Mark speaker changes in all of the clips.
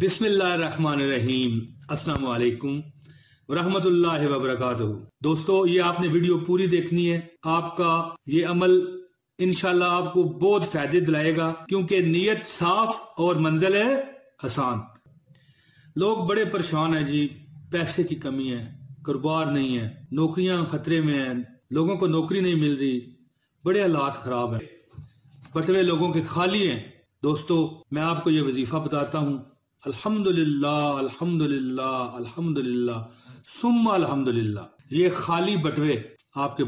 Speaker 1: बिस्मिल्लाहिर्रहमानिर्रहीम। अस्सलाम वालेकुम वरहमतुल्लाहि वबरकातुहू। दोस्तों, ये आपने वीडियो पूरी देखनी है। आपका ये अमल इंशाल्लाह आपको बहुत फायदे दिलाएगा, क्योंकि नीयत साफ और मंजिल है आसान। लोग बड़े परेशान हैं जी, पैसे की कमी है, कारोबार नहीं है, नौकरियां खतरे में हैं, लोगों को नौकरी नहीं मिल रही, बड़े हालात खराब हैं, बटवे लोगों के खाली हैं। दोस्तों, मैं आपको ये वजीफा बताता हूँ। अल्हम्दुलिल्लाह अल्हम्दुलिल्लाह अल्हम्दुलिल्लाह सुम्मा अल्हम्दुलिल्लाह। ये खाली बटवे आपके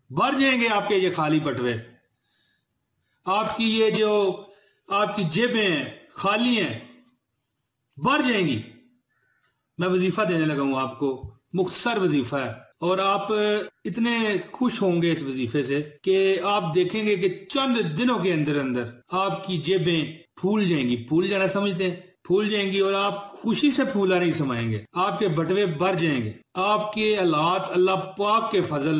Speaker 1: भर जाएंगे आपके ये खाली बटवे। आपकी ये जो आपकी जेबें हैं खाली हैं, भर जाएंगी। मैं वजीफा देने लगा हूं आपको, मुख्तसर वजीफा है, और आप इतने खुश होंगे इस वजीफे से कि आप देखेंगे कि चंद दिनों के अंदर अंदर आपकी जेबें फूल जाएंगी। फूल जाना समझते हैं? फूल जाएंगी, और आप खुशी से फूला नहीं समाएंगे। आपके बटवे भर जाएंगे, आपके हालात अल्लाह पाक के फजल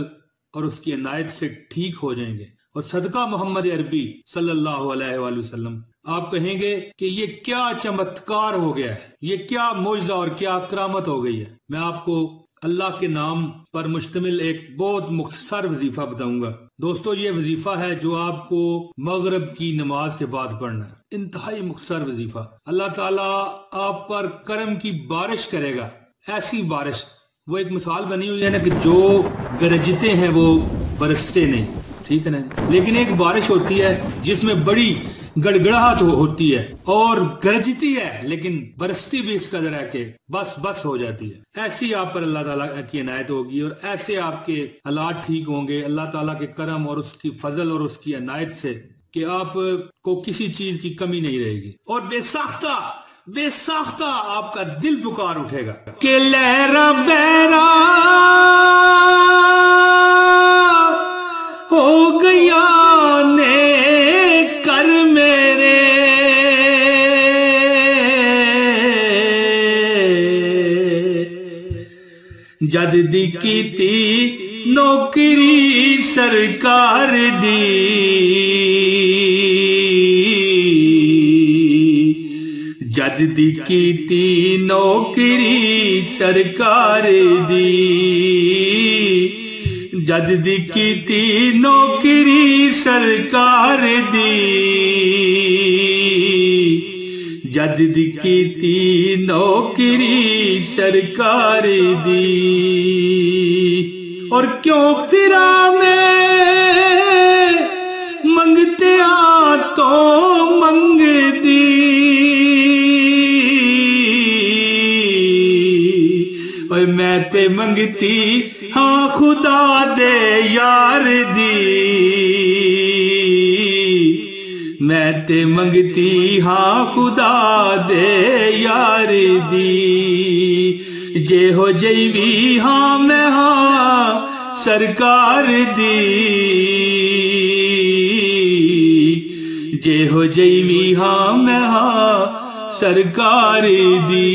Speaker 1: और उसकी इनायत से ठीक हो जाएंगे। और सदका मोहम्मद अरबी सल्लल्लाहु अलैहि वसल्लम, आप कहेंगे कि ये क्या चमत्कार हो गया है, ये क्या मौजज़ा और क्या करामत हो गई है। मैं आपको अल्लाह के नाम पर मुश्तमिल एक बहुत मुख्तसर वजीफा बताऊंगा। दोस्तों, ये वजीफा है जो आपको मगरिब की नमाज के बाद पढ़ना है। इंतहाई मुख्तसर वजीफा। अल्लाह ताला आप पर करम की बारिश करेगा, ऐसी बारिश। वो एक मिसाल बनी हुई है ना कि जो गरजते हैं वो बरसते नहीं, ठीक है ना। लेकिन एक बारिश होती है जिसमें बड़ी गड़गड़ाहट होती है और गरजती है, लेकिन बरसती भी इस कदर है कि बस बस हो जाती है। ऐसी आप पर अल्लाह ताला की इनायत होगी, और ऐसे आपके हालात ठीक होंगे अल्लाह ताला के करम और उसकी फजल और उसकी इनायत से, कि आप को किसी चीज की कमी नहीं रहेगी। और बेसाख्ता आपका दिल पुकार उठेगा कि लहरा बहरा हो गया ने कर मेरे, जद दी कीती नौकरी सरकार दी, जद दी कीती नौकरी सरकार दी, जद दी कीती नौकरी सरकार दी, जद दी कीती नौकरी सरकार दी। और क्यों फिरा मैं मंगते आ तो मंग दी, और मैं ते मंगती हाँ खुदा दे यार दी, मैं ते मंगती हाँ खुदा दे यार दी। जे हो जईवी हाँ मैं हाँ सरकार दी, जे हो जईवी हाँ मैं हाँ सरकार दी।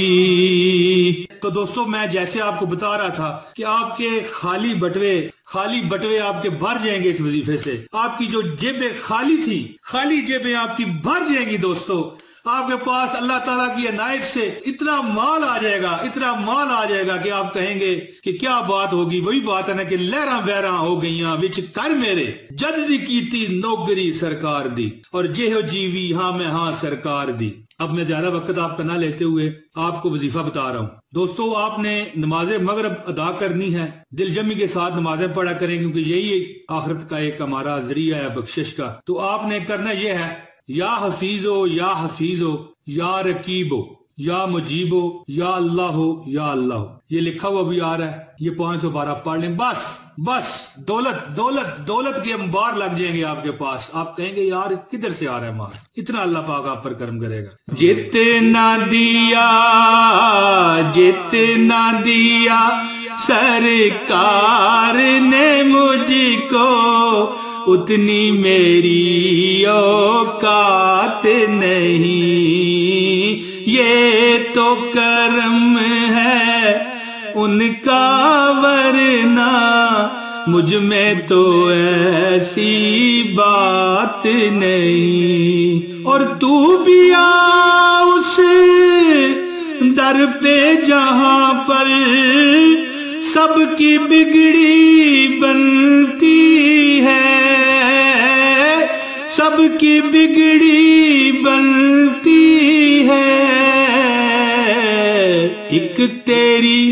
Speaker 1: तो दोस्तों, मैं जैसे आपको बता रहा था कि आपके खाली बटवे आपके भर जाएंगे इस वजीफे से। आपकी जो जेबें खाली थी, खाली जेबें आपकी भर जाएंगी। दोस्तों, आपके पास अल्लाह ताला की इनायत से इतना माल आ जाएगा कि आप कहेंगे कि क्या बात होगी। वही बात है ना कि लहरा बहरा हो गईया विच कर मेरे, जद दी कीती नौकरी सरकार दी, और जे हो जीवी हाँ मैं हाँ सरकार दी। अब मैं ज्यादा वक्त आपका ना लेते हुए आपको वजीफा बता रहा हूँ। दोस्तों, आपने नमाज मगरिब अदा करनी है, दिलजमी के साथ नमाजें पढ़ा करें, क्योंकि यही आखिरत का एक हमारा जरिया है बख्शिश का। तो आपने करना यह है, या हफीजो या रकीबो या मुजीबो या अल्लाह। ये लिखा हुआ भी आ रहा है, ये 512 पढ़ लें। बस दौलत के अंबार लग जाएंगे आपके पास। आप कहेंगे यार किधर से आ रहा है माल, इतना अल्लाह पाक आप पर करम करेगा। जितना दिया सरकार ने मुझको, उतनी मेरी औकात नहीं। ये तो करम है उनका, वरना मुझ में तो ऐसी बात नहीं। और तू भी आ उस दर पे जहां पर सबकी बिगड़ी बनती है, सबकी बिगड़ी बनती है। एक तेरी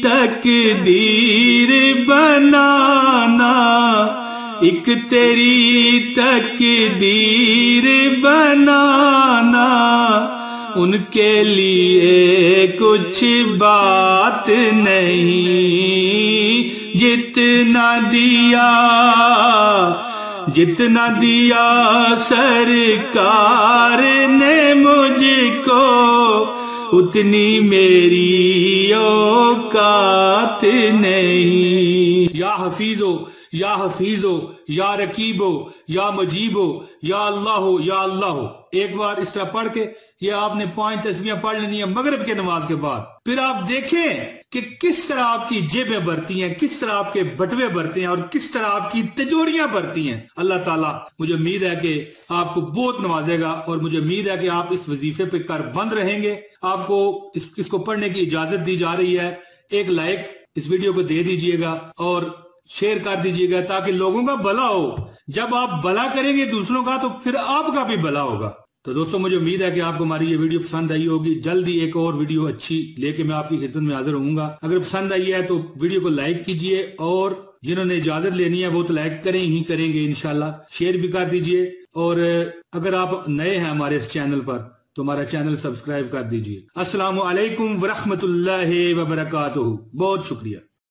Speaker 1: तकदीर बनाना, एक तेरी तकदीर बनाना, उनके लिए कुछ बात नहीं। जितना दिया, जितना दिया सरकार ने मुझको, उतनी मेरी औकात नहीं। या हफीजो, या हफीजो, या रकीबो, या मजीबो, या अल्लाह हो, या अल्लाह हो। एक बार इस तरह पढ़ के ये आपने 5 तस्बीहें पढ़ लेनी है मगरिब के नमाज के बाद। फिर आप देखें कि किस तरह आपकी जेबें भरती हैं, किस तरह आपके बटवे भरते हैं और किस तरह आपकी तिजोरियां भरती हैं। अल्लाह ताला, मुझे उम्मीद है कि आपको बहुत नवाजेगा और मुझे उम्मीद है कि आप इस वजीफे पे कर बंद रहेंगे। आपको इसको पढ़ने की इजाजत दी जा रही है। एक लाइक इस वीडियो को दे दीजिएगा और शेयर कर दीजिएगा ताकि लोगों का भला हो। जब आप भला करेंगे दूसरों का तो फिर आपका भी भला होगा। तो दोस्तों, मुझे उम्मीद है कि आपको हमारी ये वीडियो पसंद आई होगी। जल्दी एक और वीडियो अच्छी लेके मैं आपकी खिदमत में हाजिर होऊंगा। अगर पसंद आई है तो वीडियो को लाइक कीजिए और जिन्होंने इजाजत लेनी है वो तो लाइक करें ही करेंगे इंशाल्लाह। शेयर भी कर दीजिए और अगर आप नए हैं हमारे इस चैनल पर तो हमारा चैनल सब्सक्राइब कर दीजिए। अस्सलामु अलैकुम व रहमतुल्लाहि व बरकातुहू। बहुत शुक्रिया।